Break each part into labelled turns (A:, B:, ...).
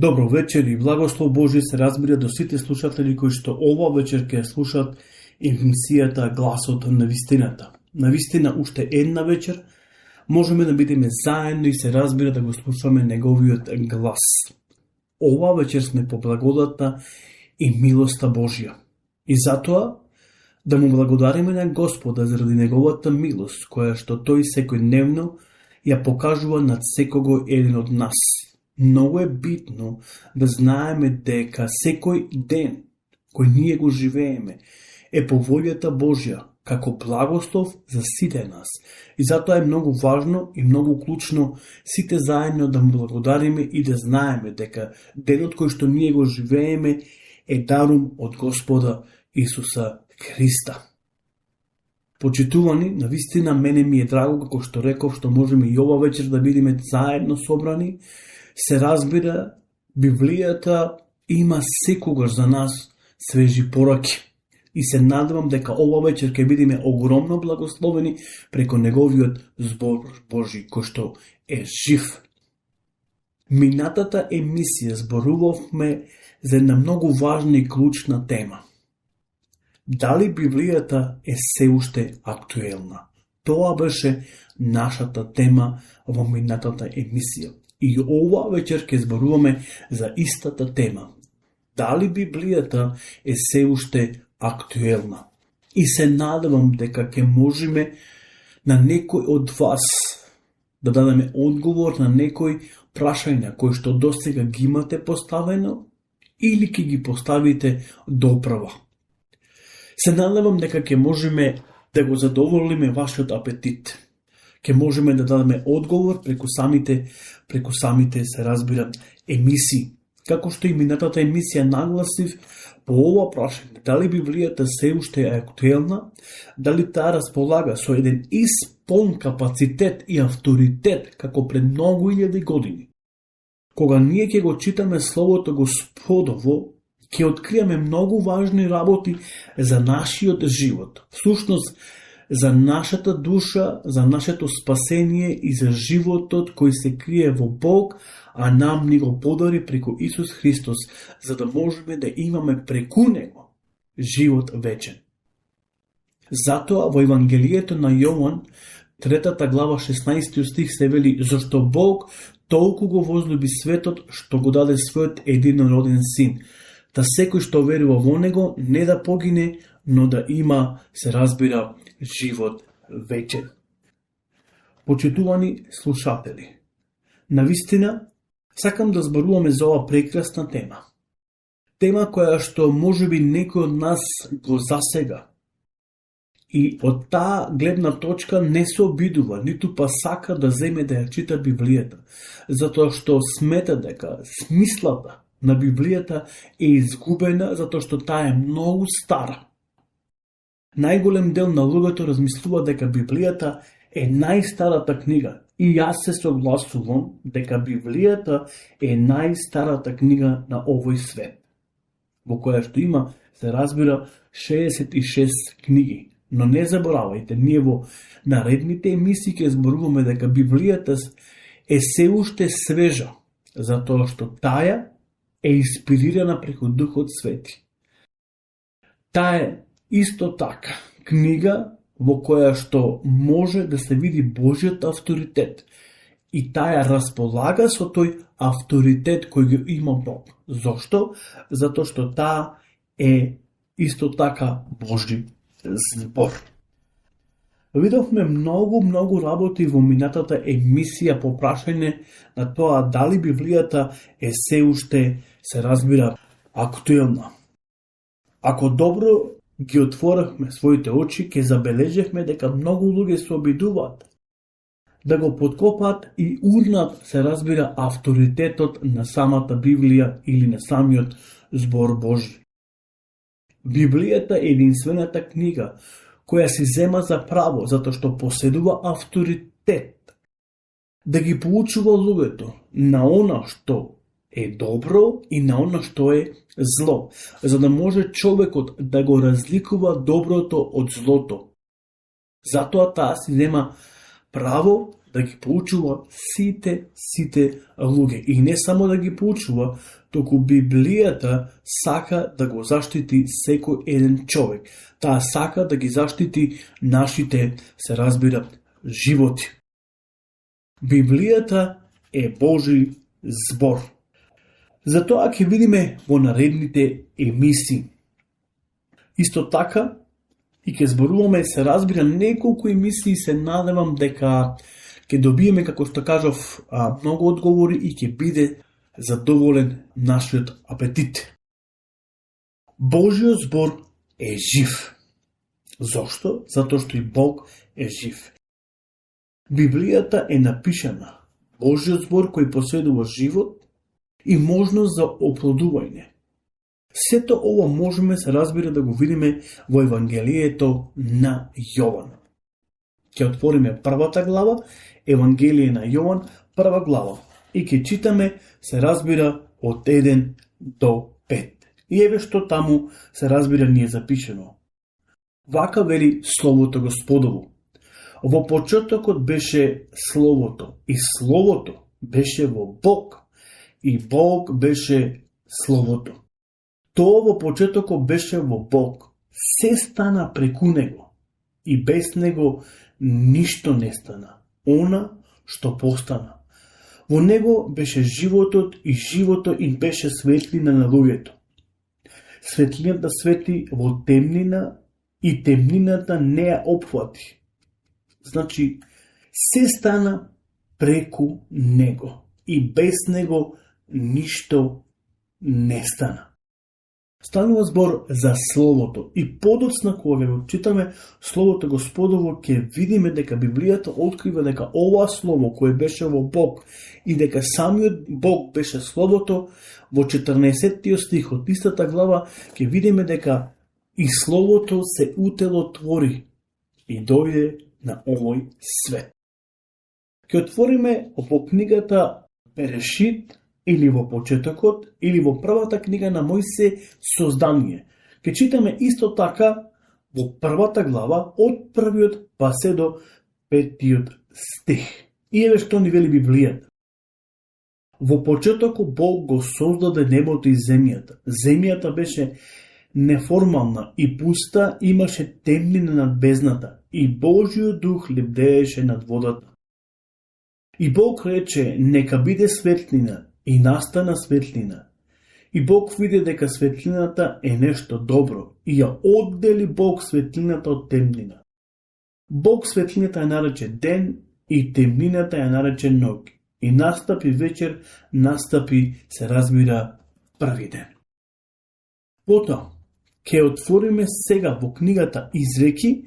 A: Добро вечер и благослов Божи се разбира до сите слушатели кои што ова вечер ќе слушат емисијата Гласот на вистината. На вистина, уште една вечер можеме да бидеме заедно и се разбира да го слушаме неговиот глас. Ова вечер сме по благодата и милоста Божја. И затоа да му благодариме на Господа заради неговата милост, која што тој секојдневно ја покажува над секого еден од нас. Многу е битно да знаеме дека секој ден кој ние го живееме е по волјата Божја, како благослов за сите нас. И затоа е многу важно и многу клучно сите заедно да му благодариме и да знаеме дека денот кој што ние го живееме е дарум од Господа Исуса Христа. Почитувани, навистина мене ми е драго, како што реков, што можеме и ова вечер да бидеме заедно собрани. Се разбира, Библијата има секогаш за нас свежи пораки. И се надевам дека ова вечер ќе бидеме огромно благословени преко неговиот збор Божи, кој што е жив. Минатата емисија зборувавме за една многу важна и клучна тема. Дали Библијата е се уште актуелна? Тоа беше нашата тема во минатата емисија. И ова вечер ќе зборуваме за истата тема. Дали Библијата е се уште актуелна? И се надевам дека ќе можеме на некој од вас да дадеме одговор на некој прашања кои што досега ги имате поставено или ќе ги поставите доправа. Се надевам дека ќе можеме да го задоволиме вашиот апетит. Ќе можеме да дадеме одговор преку самите се разбира емисии. Како што и минатата емисија нагласив по ова прашање, дали Библијата се уште е актуелна, дали таа располага со еден исполн капацитет и авторитет како пред многу илјади години. Кога ние ќе го читаме Словото Господово, ќе откриеме многу важни работи за нашиот живот. Всушност, за нашата душа, за нашето спасение и за животот кој се крие во Бог, а нам ни го подари преку Исус Христос, за да можеме да имаме преку Него живот вечен. Затоа во Евангелието на Јован, 3 глава 16 стих се вели: зашто Бог толку го возлюби светот, што го даде својот единороден син, да секој што верува во Него не да погине, но да има, се разбира, живот вечен. Почитувани слушатели, навистина сакам да зборуваме за ова прекрасна тема. Тема која што можеби некој од нас го засега. И од таа гледна точка не се обидува, ниту па сака да земе да ја чита Библијата, затоа што смета дека смислата на Библијата е изгубена, затоа што таа е многу стара. Најголем дел на луѓето размислува дека Библијата е најстарата книга. И јас се согласувам дека Библијата е најстарата книга на овој свет, во која што има, се разбира, 66 книги. Но не заборавајте, ние во наредните емисии ќе зборуваме дека Библијата е се уште свежа, затоа што таа е инспирирана преку Духот Свети. Таа е исто така книга во која што може да се види Божјиот авторитет и таа располага со тој авторитет кој го има Бог. Зошто? Затоа што таа е исто така Божји збор. Видовме многу работи во минатата емисија по прашање на тоа дали Библијата е се уште, се разбира, актуелна. Ако добро ги отворахме своите очи, ќе забележевме дека многу луѓе се обидуваат да го подкопаат и урнат, се разбира, авторитетот на самата Библија или на самиот збор Божи. Библијата е единствената книга која се зема за право, затоа што поседува авторитет да ги поучува луѓето на она што е добро и на она што е зло, за да може човекот да го разликува доброто од злото. Затоа таа си зема право да ги поучува сите луѓе. И не само да ги поучува, току Библијата сака да го заштити секој еден човек. Таа сака да ги заштити нашите, се разбира, животи. Библијата е Божи збор. Затоа ќе видиме во наредните емисии. Исто така, и ќе зборуваме, се разбира, неколку емисии, се надевам дека ќе добиеме, како што кажав, многу одговори и ќе биде задоволен нашиот апетит. Божиот збор е жив. Зошто? Затоа што и Бог е жив. Библијата е напишана. Божиот збор кој поседува живот и можност за оплодување. Сето ова можеме, се разбира, да го видиме во Евангелието на Јован. Ќе отвориме првата глава, Евангелие на Јован, прва глава, и ќе читаме, се разбира, од 1 до 5. И еве што таму, се разбира, ни е запишено. Вака вели Словото Господово. Во почетокот беше Словото, и Словото беше во Бог, и Бог беше Словото. Тоа во почетокот беше во Бог. Се стана преку Него, и без Него ништо не стана. Она што постана. Во Него беше животот, и животот им беше светлина на луѓето. Светлината свети во темнина, и темнината не ја опфати. Значи, се стана преку Него, и без Него ништо не стана. Станува збор за Словото, и подоцна кога го читаме Словото Господово, ќе видиме дека Библијата открива дека ова Слово кое беше во Бог и дека самиот Бог беше Словото, во 14 стих од истата глава ќе видиме дека и Словото се утелотвори и дојде на овој свет. Ќе отвориме во книгата Берешит, или во почетокот, или во првата книга на Мојсе Создание. Ке читаме исто така во првата глава од првиот па се до 5 стих. И еве што ни вели Библијата. Во почетокот Бог го создаде небото и земјата. Земјата беше неформална и пуста, имаше темнина над бездната и Божиот дух лебдееше над водата. И Бог рече, нека биде светлина, и настана светлина. И Бог види дека светлината е нешто добро, и ја оддели Бог светлината од темнина. Бог светлината ја нарече ден, и темнината ја нарече ноќ. И настапи вечер, настапи, се разбира, први ден. Потоа, ќе отвориме сега во книгата Изреки,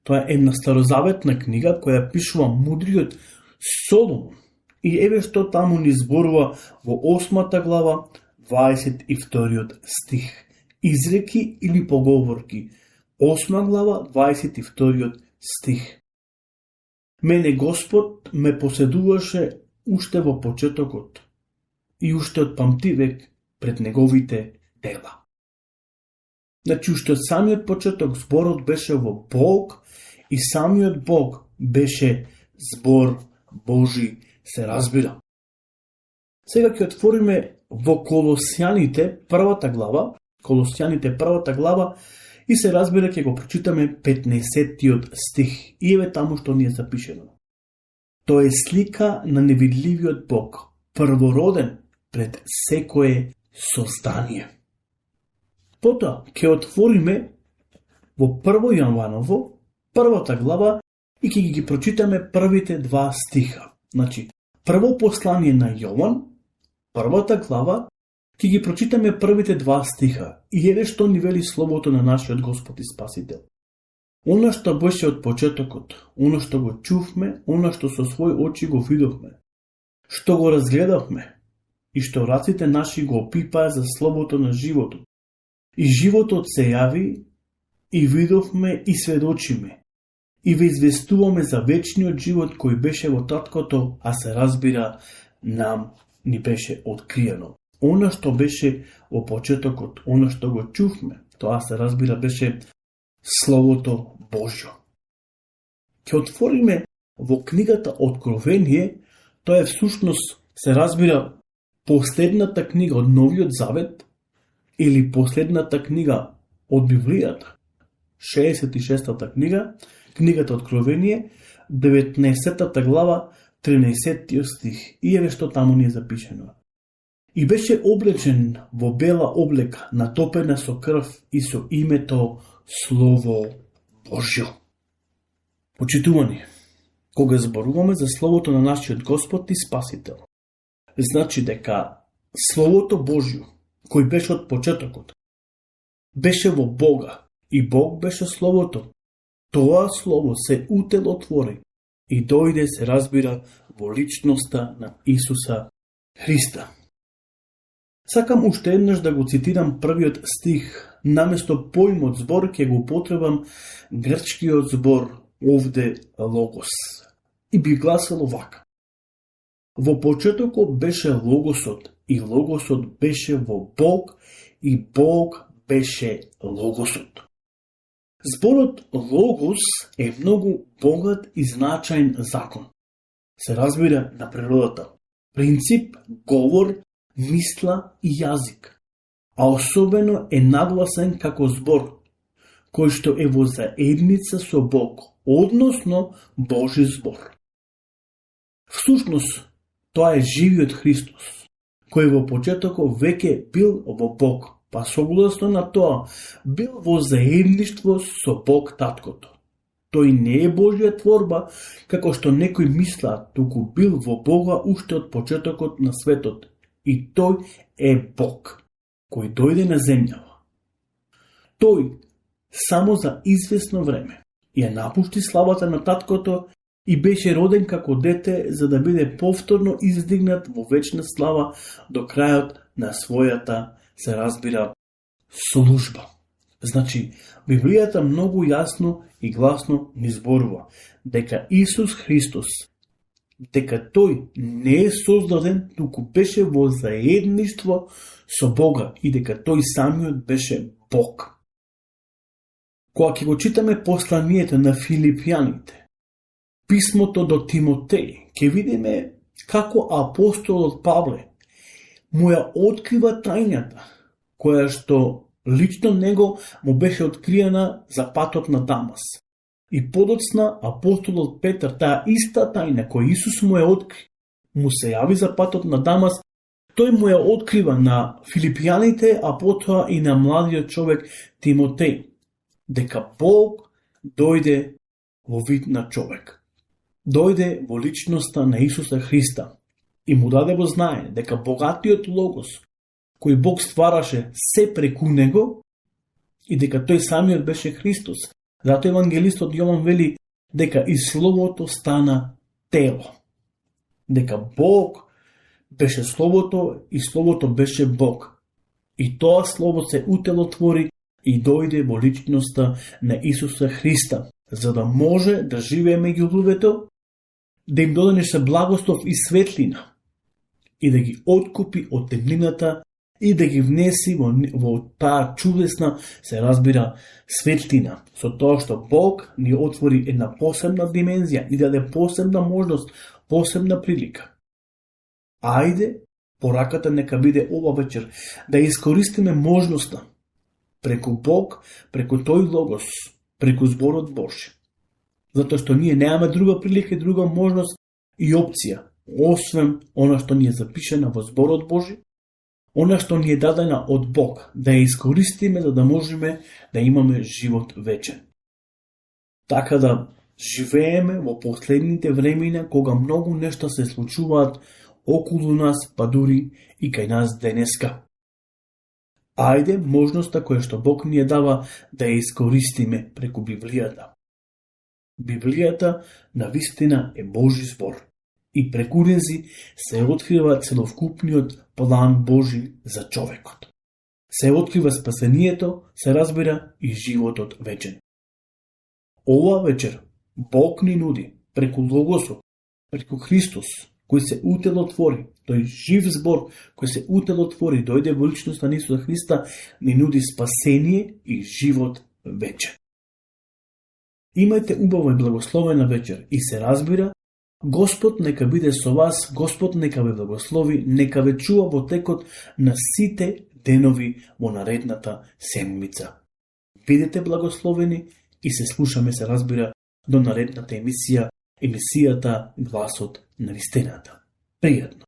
A: тоа е една старозаветна книга која пишува мудриот Соломон. И еве што таму ни зборува во 8 глава, 22 стих. Изреки или поговорки. 8 глава, 22 стих. Мене Господ ме поседуваше уште во почетокот и уште од памтивек пред неговите дела. Значи, уште од самиот почеток зборот беше во Бог и самиот Бог беше збор Божи, се разбира. Сега ќе отвориме во Колосјаните првата глава, и се разбира ќе го прочитаме 15 стих. И еве таму што ни е запишено. Тоа е слика на невидливиот Бог, првороден пред секое создание. Потоа ќе отвориме во 1 Јованово, првата глава, и ќе ги прочитаме првите 2 стиха. Значи, прво послание на Јован, првата глава, ќе ги прочитаме првите 2 стиха. И еве што ни вели Словото на нашиот Господ и Спасител. Она што беше од почетокот, она што го чувме, она што со свој очи го видовме, што го разгледавме, и што раците наши го опипаа за словото на животот. И животот се јави, и видовме, и сведочиме, и ве известуваме за вечниот живот кој беше во Таткото, а се разбира, нам ни беше откриено. Она што беше во почетокот, она што го чувме, тоа се разбира беше Словото Божјо. Ќе отвориме во книгата Откровение, тоа е всушност, се разбира, последната книга од Новиот Завет или последната книга од Библијата. 66-та книга, книгата Откровение, 19-та глава, 13 стих. И еве што таму ни е запишено. И беше облечен во бела облека, натопена со крв и со името Слово Божјо. Почитувани, кога зборуваме за Словото на нашиот Господ и Спасител, значи дека Словото Божјо, кој беше од почетокот, беше во Бога и Бог беше Словото. Тоа Слово се утелотвори и дојде, се разбира, во личноста на Исуса Христа. Сакам уште еднаш да го цитирам првиот стих, наместо поимот збор ќе го употребам грчкиот збор овде логос. И би гласало вака. Во почетокот беше логосот и логосот беше во Бог и Бог беше логосот. Зборот логос е многу богат и значаен закон. Се разбира на природата. Принцип, говор, мисла и јазик. А особено е нагласен како збор, кој што е во заедница со Бог, односно Божи збор. Всушност, тоа е живиот Христос, кој во почетокот веќе бил во Бог, па согласно на тоа бил во заедништво со Бог Таткото. Тој не е Божја творба, како што некои мислат, туку бил во Бога уште од почетокот на светот. И тој е Бог, кој дојде на земјава. Тој само за известно време ја напушти славата на Таткото и беше роден како дете за да биде повторно издигнат во вечна слава до крајот на својата, се разбира, служба. Значи, Библијата многу јасно и гласно ни зборува дека Исус Христос, дека тој не е создаден, туку беше во заедништво со Бога и дека тој самиот беше Бог. Кога ќе го читаме посланието на Филипјаните, писмото до Тимотеј, ќе видиме како апостолот Павле му ја открива тајната, која што лично него му беше откриена за патот на Дамас. И подоцна апостолот Петар, таа иста тајна која Исус му ја откри, му се јави за патот на Дамас, тој му ја открива на Филипјаните, а потоа и на младиот човек Тимотеј, дека Бог дојде во вид на човек. Дојде во личноста на Исуса Христа и му даде во знае дека богатиот логос, кој Бог ствараше се преку него и дека тој самиот беше Христос. Зато евангелистот Јован вели дека и Словото стана тело. Дека Бог беше Словото и Словото беше Бог. И тоа Слово се утелотвори и дојде во личноста на Исуса Христа, за да може да живее меѓу луѓето, да им доденеше благослов и светлина и да ги откупи од темнината и да ги внеси во таа чудесна, се разбира, светлина, со тоа што Бог ни отвори една посебна димензија и даде посебна можност, посебна прилика. Ајде, пораката нека биде ова вечер, да искористиме можноста преку Бог, преку тој логос, преку зборот Божи. Затоа што ние немаме друга прилика и друга можност и опција, освен она што ни е запишена во зборот Божи, она што ни е дадена од Бог, да ја искористиме за да можеме да имаме живот вечен. Така да живееме во последните времена кога многу нешта се случуваат околу нас, па дури и кај нас денеска. Ајде можноста која што Бог ни ја дава да ја искористиме преку Библијата. Библијата навистина е Божи збор и преку нези се открива целокупниот план Божи за човекот. Се открива спасението, се разбира и животот вечен. Ова вечер Бог ни нуди преку Логосот, преку Христос, кој се утелотвори, тој жив збор кој се утелотвори, дојде во личноста на Исуса Христа, ни нуди спасение и живот вечен. Имајте убава и благословена вечер и се разбира, Господ нека биде со вас, Господ нека ве благослови, нека ве чува во текот на сите денови во наредната седмица. Бидете благословени и се слушаме, се разбира, до наредната емисијата Гласот на вистината. Пријатно!